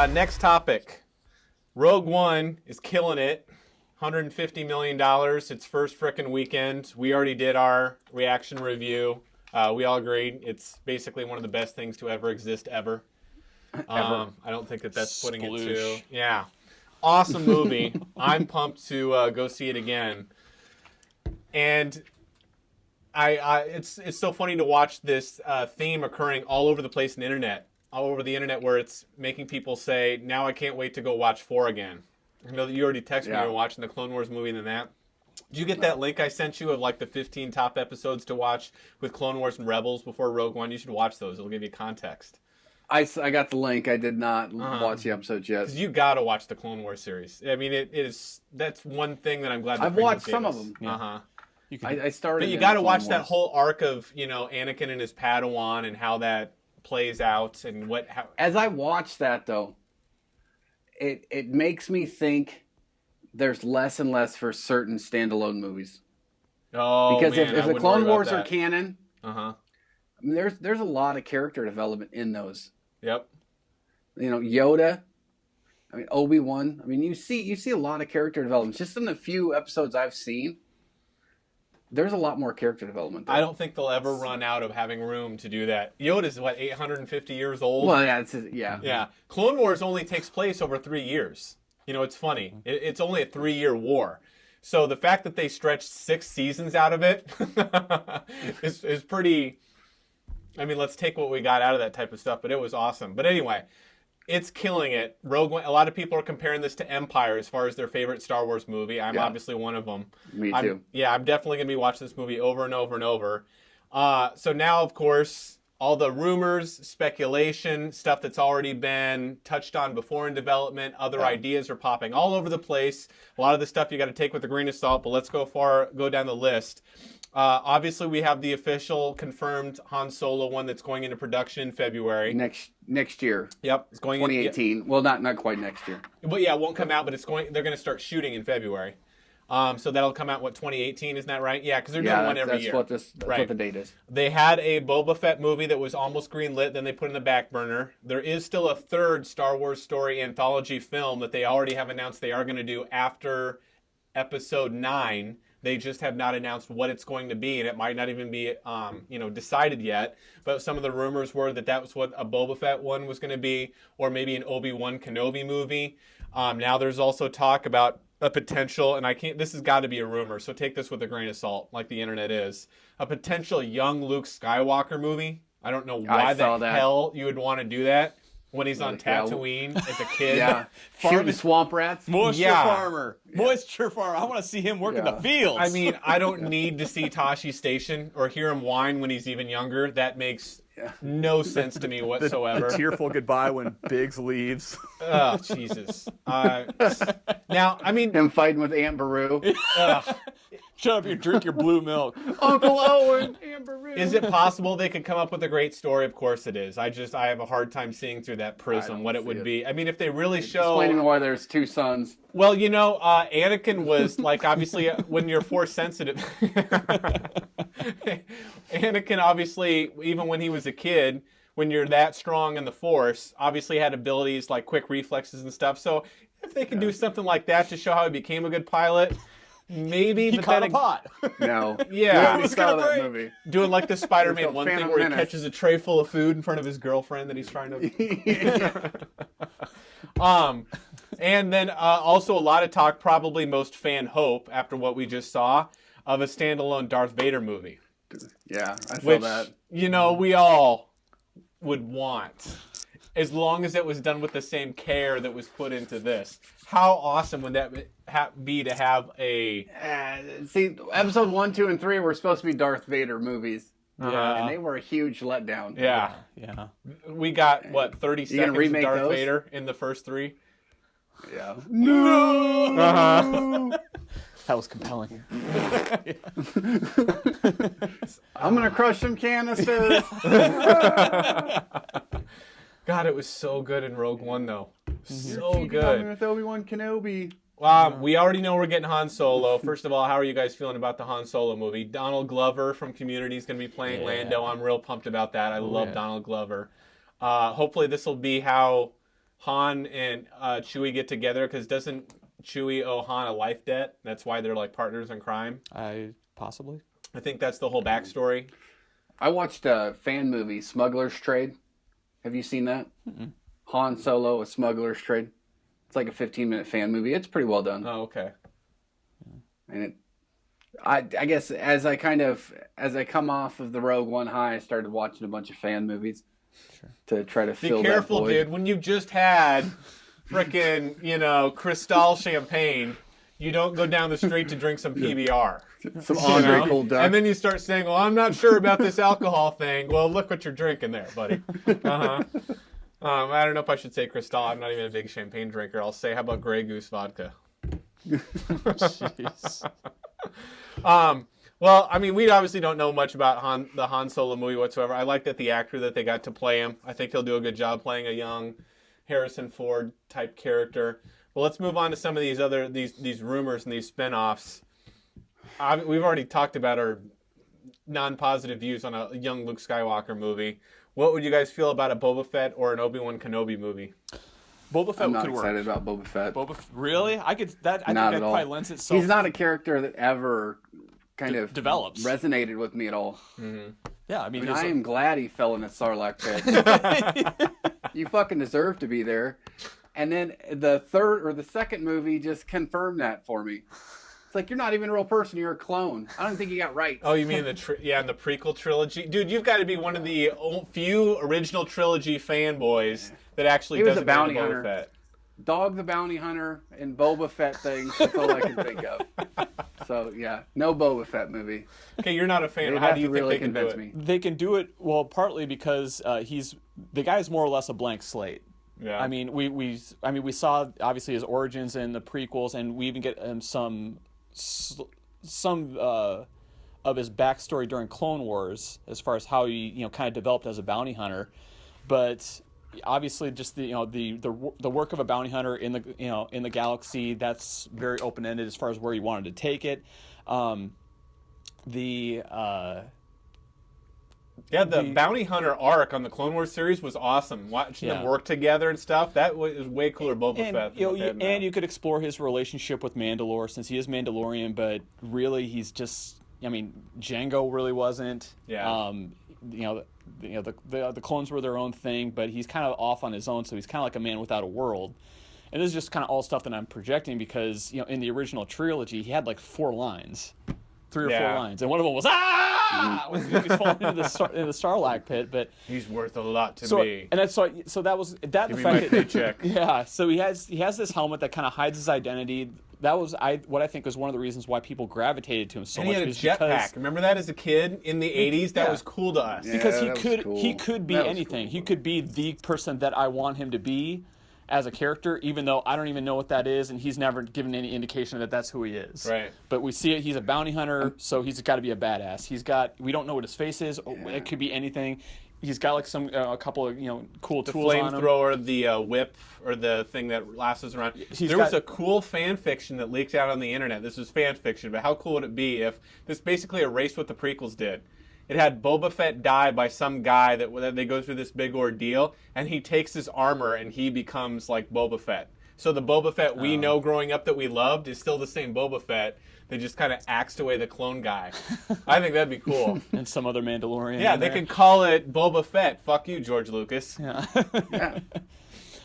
Next topic. Rogue One is killing it. $150 million. Its first frickin' weekend. We already did our reaction review. We all agreed it's basically one of the best things to ever exist ever. I don't think that's putting it too. Yeah. Awesome movie. I'm pumped to go see it again. And it's so funny to watch this theme occurring all over the place in the internet. All over the internet, where it's making people say, now I can't wait to go watch 4 again. I know that you already texted me you were watching the Clone Wars movie and then that. Did you get that link I sent you of like the 15 top episodes to watch with Clone Wars and Rebels before Rogue One? You should watch those. It'll give you context. I got the link. I did not watch the episodes yet. Because you got to watch the Clone Wars series. I mean, that's one thing that I'm glad I've watched some of them. Yeah. I started. But you got to watch that whole arc of, Anakin and his Padawan and how that plays out and how. As I watch that though, it makes me think there's less and less for certain standalone movies. Oh, because man, if the Clone Wars are canon, I mean, there's a lot of character development in those. Yep. Yoda. I mean, Obi-Wan. I mean, you see a lot of character development just in the few episodes I've seen. There's a lot more character development there. I don't think they'll ever run out of having room to do that. Yoda's, 850 years old? Well, yeah. Yeah. Clone Wars only takes place over 3 years. It's funny. It's only a 3-year war. So the fact that they stretched 6 seasons out of it is pretty... I mean, let's take what we got out of that type of stuff, but it was awesome. But anyway, it's killing it. Rogue One, a lot of people are comparing this to Empire as far as their favorite Star Wars movie. I'm obviously one of them. Me too. I'm definitely going to be watching this movie over and over and over. So now, of course, all the rumors, speculation, stuff that's already been touched on before in development, other ideas are popping all over the place. A lot of the stuff you got to take with a grain of salt, but let's go down the list. Obviously, we have the official confirmed Han Solo one that's going into production in February. Next year. Yep, it's going 2018. Well, not quite next year. But yeah, it won't come out, but they're going to start shooting in February. So that'll come out, 2018, isn't that right? Yeah, because they're doing one every year. That's what the date is. They had a Boba Fett movie that was almost greenlit, then they put in the back burner. There is still a third Star Wars story anthology film that they already have announced they are going to do after Episode 9. They just have not announced what it's going to be, and it might not even be, decided yet. But some of the rumors were that was what a Boba Fett one was going to be, or maybe an Obi-Wan Kenobi movie. Now there's also talk about a potential, and this has got to be a rumor, so take this with a grain of salt, like the internet is, a potential young Luke Skywalker movie. I don't know why the hell you would want to do that. When he's on Tatooine as a kid. Shooting swamp rats. Moisture farmer. I want to see him work in the fields. I mean, I don't need to see Tashi Station or hear him whine when he's even younger. That makes no sense to me whatsoever. The tearful goodbye when Biggs leaves. Oh, Jesus. Now, I mean... Him fighting with Aunt Beru. Shut up, you drink your blue milk. Uncle Owen, Aunt Beru. Is it possible they could come up with a great story? Of course it is. I have a hard time seeing through that prism what it would be. I mean, if they really show... Explaining why there's 2 sons. Well, Anakin was, obviously, when you're force sensitive... Anakin, obviously, even when he was a kid, when you're that strong in the Force, obviously had abilities like quick reflexes and stuff. So if they could do something like that to show how he became a good pilot... Maybe, he but caught then a pot. No. Yeah. We saw that movie. Doing like the Spider-Man one thing where he Menace. catches a tray full of food in front of his girlfriend that he's trying to... And then also a lot of talk, probably most fan hope, after what we just saw, of a standalone Darth Vader movie. Yeah, I saw that. We all would want, as long as it was done with the same care that was put into this. How awesome would that be to have a... See, episode 1, 2, and 3 were supposed to be Darth Vader movies. Yeah. And they were a huge letdown. Yeah. We got, 30 seconds of Darth those? Vader in the first 3? Yeah. No! That was compelling. I'm going to crush some canisters. God, it was so good in Rogue One, though. So You're good. with Obi-Wan Kenobi. We already know we're getting Han Solo. First of all, how are you guys feeling about the Han Solo movie? Donald Glover from Community is going to be playing Lando. I'm real pumped about that. I love Donald Glover. Hopefully this will be how Han and Chewie get together? Because doesn't Chewie owe Han a life debt? That's why they're like partners in crime. Possibly. I think that's the whole backstory. I watched a fan movie, Smuggler's Trade. Have you seen that? Mm-mm. Han Solo, A Smuggler's Trade. It's like a 15-minute fan movie. It's pretty well done. Oh, okay. And I guess as I come off of the Rogue One high, I started watching a bunch of fan movies to try to fill Be careful, that void. dude. When you just had frickin', Cristal champagne, you don't go down the street to drink some PBR. Some Andre Cold Duck. And then you start saying, well, I'm not sure about this alcohol thing. Well, look what you're drinking there, buddy. Uh-huh. I don't know if I should say Cristal. I'm not even a big champagne drinker. I'll say, how about Grey Goose vodka? Jeez. Well, I mean, we obviously don't know much about the Han Solo movie whatsoever. I like that the actor that they got to play him. I think he'll do a good job playing a young Harrison Ford type character. Well, let's move on to some of these other these rumors and these spin-offs. We've already talked about our non-positive views on a young Luke Skywalker movie. What would you guys feel about a Boba Fett or an Obi-Wan Kenobi movie? Boba Fett I'm not could work. excited about Boba Fett. Really? I think that probably lends itself. He's not a character that ever kind of develops, resonated with me at all. Mm-hmm. Yeah, I mean I am glad he fell in a Sarlacc pit. You fucking deserve to be there. And then the third or the second movie just confirmed that for me. It's like, you're not even a real person. You're a clone. I don't think you got rights. Oh, you mean in the prequel trilogy? Dude, you've got to be one of the few original trilogy fanboys that actually doesn't know Boba Fett. Dog the Bounty Hunter and Boba Fett things. That's all I can think of. So, yeah, no Boba Fett movie. Okay, you're not a fan. They'd How have do you to think really they can do convince it? me. They can do it, well, partly because the guy's more or less a blank slate. Yeah. I mean, we saw obviously his origins in the prequels, and we even get some of his backstory during Clone Wars, as far as how he kind of developed as a bounty hunter. But obviously, just the work of a bounty hunter in the galaxy, that's very open ended as far as where he wanted to take it. The bounty hunter arc on the Clone Wars series was awesome. Watching them work together and stuff, that was way cooler. Boba Fett. And you could explore his relationship with Mandalore, since he is Mandalorian, but really he's just. I mean, Django really wasn't. Yeah. The clones were their own thing, but he's kind of off on his own, so he's kind of like a man without a world. And this is just kind of all stuff that I'm projecting because in the original trilogy he had like 4 lines. 3 or 4 lines, and one of them was when he was falling into the Sarlacc pit. But he's worth a lot to me. And that's so that was that. Give the me my fact paycheck. Yeah, so he has this helmet that kind of hides his identity. That was what I think was one of the reasons why people gravitated to him so and much. He had a jetpack. Remember that as a kid in the '80s? That was cool to us. Yeah, because he cool. could be anything. Cool. He could be the person that I want him to be as a character, even though I don't even know what that is, and he's never given any indication that that's who he is. Right. But we see it. He's a bounty hunter, so he's got to be a badass. We don't know what his face is. Yeah. It could be anything. He's got like a couple of cool tools on him. The flamethrower, the whip, or the thing that lasses around. There was a cool fan fiction that leaked out on the internet. This was fan fiction, but how cool would it be if this basically erased what the prequels did? It had Boba Fett die by some guy that they go through this big ordeal, and he takes his armor and he becomes like Boba Fett. So the Boba Fett we know growing up that we loved is still the same Boba Fett. They just kind of axed away the clone guy. I think that'd be cool. And some other Mandalorian. Yeah, they could call it Boba Fett. Fuck you, George Lucas. Yeah. Yeah.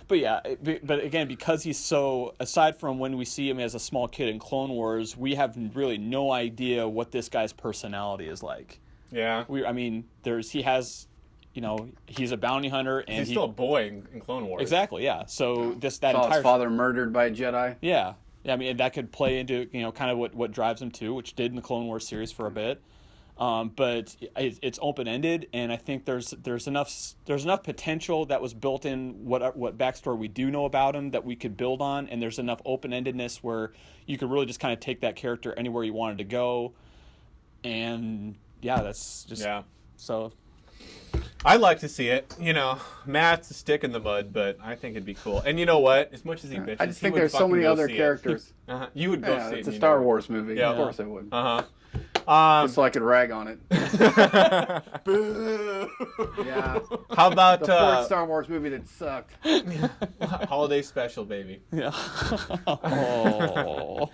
But again, because he's so, aside from when we see him as a small kid in Clone Wars, we have really no idea what this guy's personality is like. Yeah. He's a bounty hunter, and he's still a boy in Clone Wars. Exactly, yeah. So that Saw entire his father murdered by a Jedi. Yeah. I mean, that could play into kind of what drives him too, which did in the Clone Wars series for a bit. But it's open ended, and I think there's enough potential that was built in what backstory we do know about him that we could build on, and there's enough open endedness where you could really just kind of take that character anywhere you wanted to go, and that's just so. I'd like to see it. Matt's a stick in the mud, but I think it'd be cool. And you know what? As much as he bitches, I just think there's so many other characters. You would go see it. It's a Star Wars movie. Yeah. Of course I would. Just so I could rag on it. Boo. Yeah. How about The fourth Star Wars movie that sucked. holiday special, baby? Yeah. Oh.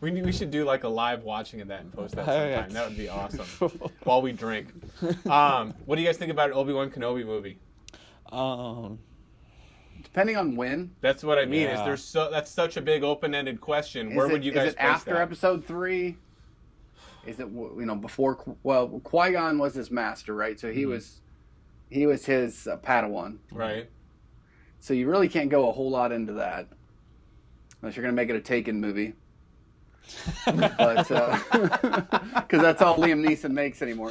We should do like a live watching of that and post that Oh, sometime. yeah. That would be awesome. While we drink. What do you guys think about an Obi-Wan Kenobi movie? Depending on when. That's what I mean. Yeah. That's such a big open-ended question. Where would you guys Is it place after that? Episode 3? Is it before? Well, Qui-Gon was his master, right? So he was his Padawan. Right. So you really can't go a whole lot into that, unless you're going to make it a Taken movie. But because that's all Liam Neeson makes anymore.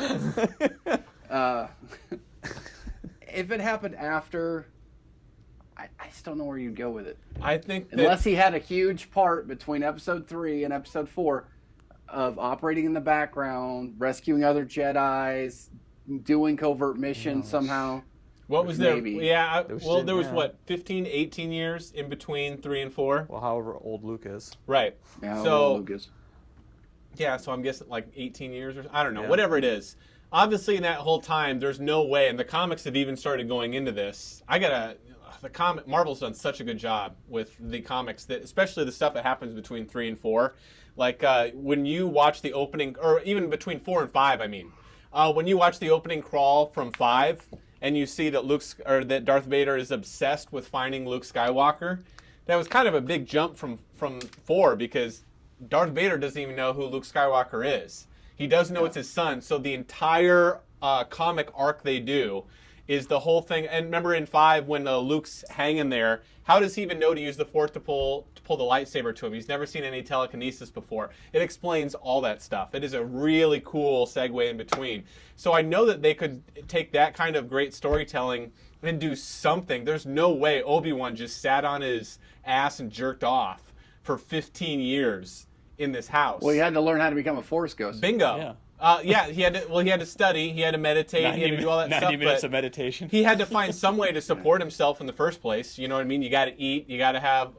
If it happened after, I just don't know where you'd go with it. I think that, Unless he had a huge part between Episode 3 and Episode 4 of operating in the background, rescuing other Jedis, doing covert missions somehow. what was maybe. there? Yeah. There was Well, there was yeah. what 15, 18 years in between 3 and 4. Well, however old Luke is. Right. Yeah, So Lucas. yeah. So I'm guessing like 18 years or I don't know. Yeah. Whatever it is. Obviously, in that whole time, there's no way, and the comics have even started going into this. Marvel's done such a good job with the comics, that especially the stuff that happens between 3 and 4. Like when you watch the opening, or even between 4 and 5, I mean, when you watch the opening crawl from 5, and you see that that Darth Vader is obsessed with finding Luke Skywalker, that was kind of a big jump from 4, because Darth Vader doesn't even know who Luke Skywalker is. He does know it's his son, so the entire comic arc they do is the whole thing. And remember in 5 when Luke's hanging there, how does he even know to use the Force to pull the lightsaber to him? He's never seen any telekinesis before. It explains all that stuff. It is a really cool segue in between. So I know that they could take that kind of great storytelling and do something. There's no way Obi-Wan just sat on his ass and jerked off for 15 years in this house. Well, he had to learn how to become a Force ghost. Bingo. Yeah. He had to study, he had to meditate, he had to do all that 90 stuff. minutes but of meditation. he had to find some way to support himself in the first place. You know what I mean? You got to eat, you got to have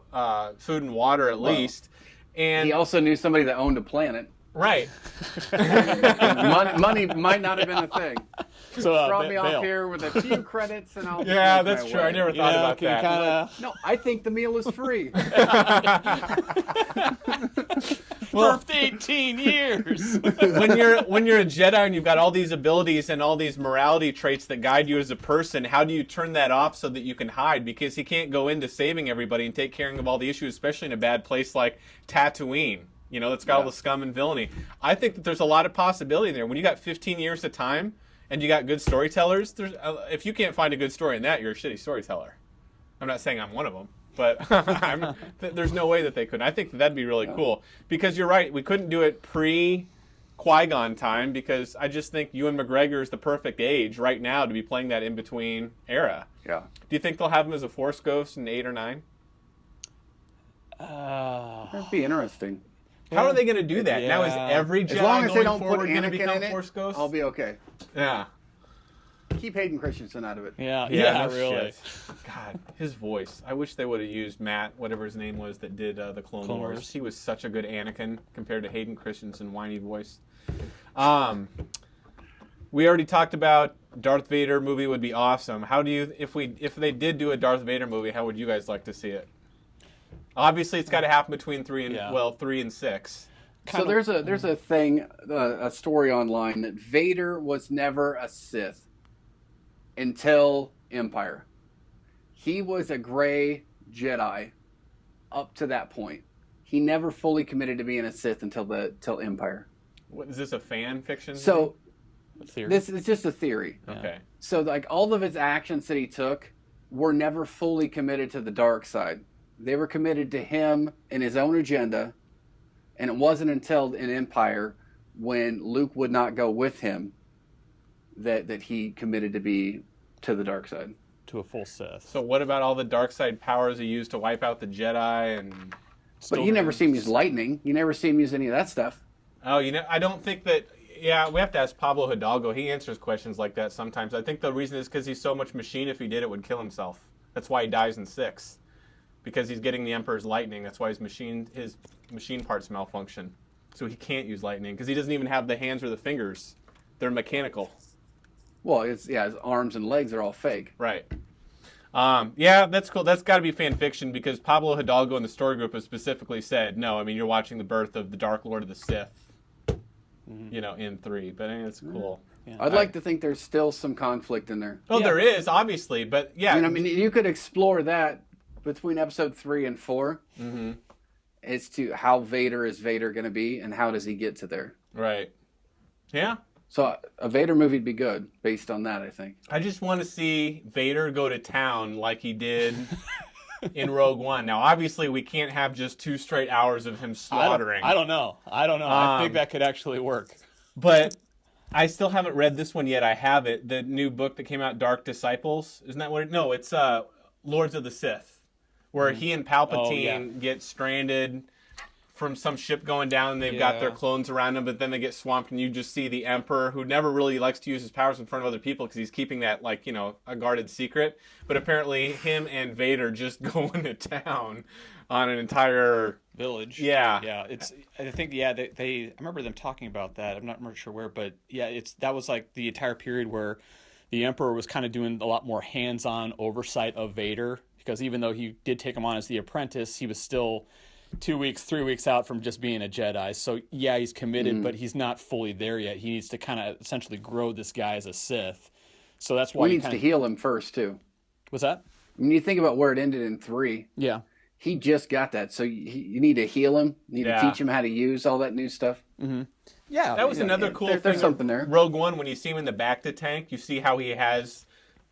food and water at least. And He also knew somebody that owned a planet. right. Money might not have been a thing. So Drop me off Bale. here with a few credits, and I'll. Yeah, make that's my true. way. I never thought about can you that. kinda, No, I think the meal is free. for 18 years. when you're a Jedi and you've got all these abilities and all these morality traits that guide you as a person, how do you turn that off so that you can hide? Because he can't go into saving everybody and take care of all the issues, especially in a bad place like Tatooine. You know, that's got all the scum and villainy. I think that there's a lot of possibility there. When you got 15 years of time and you got good storytellers, if you can't find a good story in that, you're a shitty storyteller. I'm not saying I'm one of them, but there's no way that they could. I think that'd be really cool. Because you're right, we couldn't do it pre-Qui-Gon time, because I just think Ewan McGregor is the perfect age right now to be playing that in-between era. Yeah. Do you think they'll have him as a Force ghost in 8 or 9? That'd be interesting. How are they going to do that? Now is Yeah. every As Jedi long as they going don't put forward going to Anakin become in it, Force ghosts? I'll be okay. Yeah. Keep Hayden Christensen out of it. Yeah, Yeah, no really. shit. God, his voice. I wish they would have used Matt, whatever his name was, that did the Clone Wars. Wars. He was such a good Anakin compared to Hayden Christensen, whiny voice. We already talked about Darth Vader movie would be awesome. How do you, if they did do a Darth Vader movie, how would you guys like to see it? Obviously, it's got to happen between 3 and 6. So there's a thing, a story online that Vader was never a Sith until Empire. He was a gray Jedi up to that point. He never fully committed to being a Sith until Empire. What, is this a fan fiction? So Theory. this is just a theory. Okay. So like all of his actions that he took were never fully committed to the dark side. They were committed to him and his own agenda. And it wasn't until in Empire, when Luke would not go with him, that he committed to be to the dark side. To a full Sith. So what about all the dark side powers he used to wipe out the Jedi and? But you never see him use lightning. You never see him use any of that stuff. Oh, I don't think that. Yeah, we have to ask Pablo Hidalgo. He answers questions like that sometimes. I think the reason is because he's so much machine. If he did, it would kill himself. That's why he dies in 6, because he's getting the Emperor's lightning. That's why his machine parts malfunction. so he can't use lightning because he doesn't even have the hands or the fingers. They're mechanical. Well, his arms and legs are all fake. Right. Yeah, that's cool. That's got to be fan fiction because Pablo Hidalgo in the story group has specifically said, no, I mean, you're watching the birth of the Dark Lord of the Sith, in 3. But I mean, it's cool. Yeah. I'd like to think there's still some conflict in there. Oh, Yeah. there is, obviously. But yeah. I mean, you could explore that between episode 3 and 4 as to how Vader is Vader going to be and how does he get to there. Right. Yeah. So a Vader movie would be good based on that, I think. I just want to see Vader go to town like he did in Rogue One. Now, obviously, we can't have just 2 straight hours of him slaughtering. I don't know. I think that could actually work. But I still haven't read this one yet. I have it. The new book that came out, Dark Disciples. Isn't that what it? No, it's Lords of the Sith, where he and Palpatine get stranded from some ship going down, and they've got their clones around them, but then they get swamped, and you just see the Emperor, who never really likes to use his powers in front of other people because he's keeping that, a guarded secret. But apparently him and Vader just go into town on an entire Village. Yeah. Yeah. I think, I remember them talking about that. I'm not sure where, but yeah, that was like the entire period where the Emperor was kind of doing a lot more hands-on oversight of Vader, because even though he did take him on as the apprentice, he was still 2 weeks, 3 weeks out from just being a Jedi. So yeah, he's committed, but he's not fully there yet. He needs to kind of essentially grow this guy as a Sith. So that's why he needs to heal him first too. What's that? When you think about where it ended in 3, Yeah. he just got that. So you need to heal him. You need to teach him how to use all that new stuff. Yeah. That was another cool thing. There's something there. Rogue One, when you see him in the Bacta tank, you see how he has,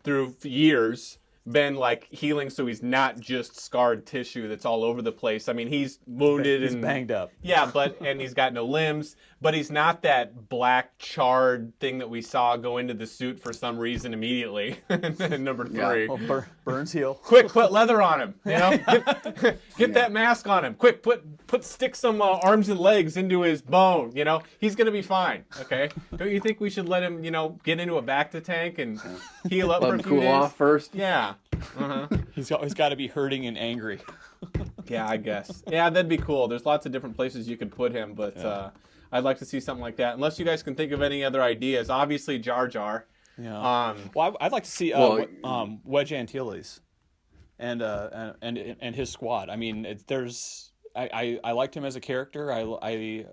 through years, been healing, so he's not just scarred tissue that's all over the place. I mean, he's wounded He's and banged up. Yeah, and he's got no limbs, but he's not that black charred thing that we saw go into the suit for some reason immediately. Number 3. Well, burns heal. Quick, put leather on him. Get that mask on him. Quick, stick some arms and legs into his bone. He's gonna be fine. Okay, don't you think we should let him, get into a Bacta tank and heal up Let for him a few cool days? off first. Yeah. He's always got to be hurting and angry. Yeah, I guess. Yeah, that'd be cool. There's lots of different places you could put him, but I'd like to see something like that. Unless you guys can think of any other ideas. Obviously, Jar Jar. Yeah. Well, I'd like to see Wedge Antilles and his squad. I mean, I liked him as a character. I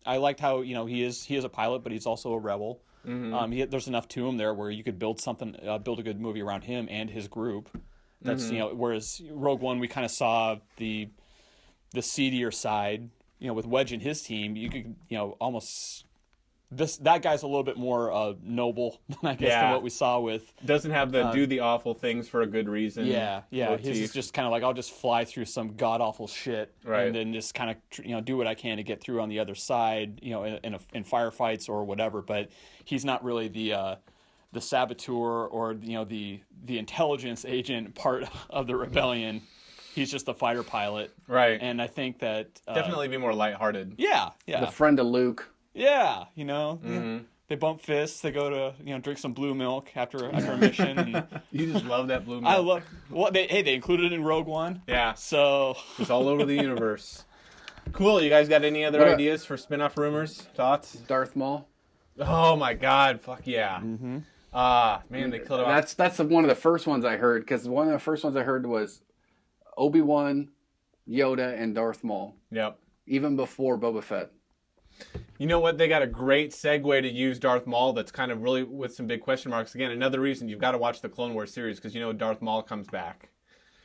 liked how he is a pilot, but he's also a rebel. There's enough to him there where you could build a good movie around him and his group. That's whereas Rogue One, we kind of saw the seedier side. With Wedge and his team, you could almost that guy's a little bit more noble, I guess, than what we saw with. Doesn't have the do the awful things for a good reason. Yeah. His is just kind of like, I'll just fly through some god awful shit, and then just kind of do what I can to get through on the other side, in firefights or whatever. But he's not really the saboteur or the intelligence agent part of the rebellion. He's just the fighter pilot, right? And I think that definitely be more lighthearted. Yeah. The friend of Luke. Yeah, they bump fists. They go to drink some blue milk after a mission. And you just love that blue milk. I love. Well, they included it in Rogue One. Yeah, so it's all over the universe. Cool. You guys got any other ideas for spin-off rumors? Thoughts? Darth Maul. Oh my God! Fuck yeah! Man, they killed him off. That's one of the first ones I heard, because one of the first ones I heard was Obi-Wan, Yoda, and Darth Maul. Yep. Even before Boba Fett. You know what? They got a great segue to use Darth Maul that's kind of really with some big question marks. Again, another reason you've got to watch the Clone Wars series, because Darth Maul comes back.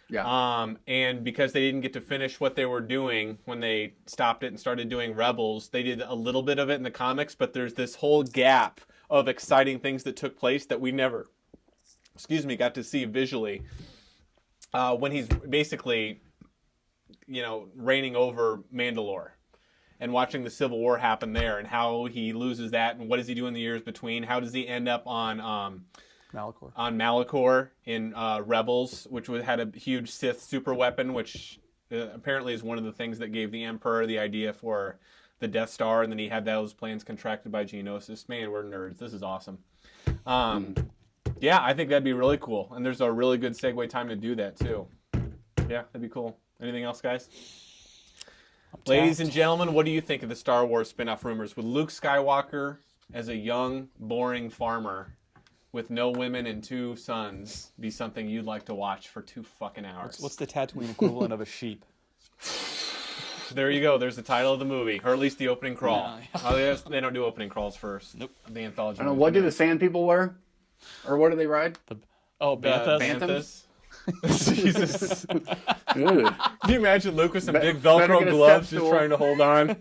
Yeah. And because they didn't get to finish what they were doing when they stopped it and started doing Rebels, they did a little bit of it in the comics, but there's this whole gap of exciting things that took place that we never, got to see visually. When he's basically, reigning over Mandalore and watching the Civil War happen there and how he loses that and what does he do in the years between? How does he end up on Malachor. On Malachor in Rebels, which had a huge Sith super weapon, which apparently is one of the things that gave the Emperor the idea for the Death Star, and then he had those plans contracted by Geonosis. Man, we're nerds. This is awesome. Yeah, I think that'd be really cool, and there's a really good segue time to do that too. Yeah, that'd be cool. Anything else, guys? Ladies and gentlemen, what do you think of the Star Wars spin-off rumors? Would Luke Skywalker as a young, boring farmer with no women and 2 sons be something you'd like to watch for 2 fucking hours? What's the Tatooine equivalent of a sheep? There you go. There's the title of the movie, or at least the opening crawl. Yeah. They don't do opening crawls first. Nope. The anthology. I don't know, what do the sand people wear? Or what do they ride? Banthas. Banthas? Jesus. Ugh. Can you imagine Luke with some big better Velcro get a gloves step just stool. trying to hold on?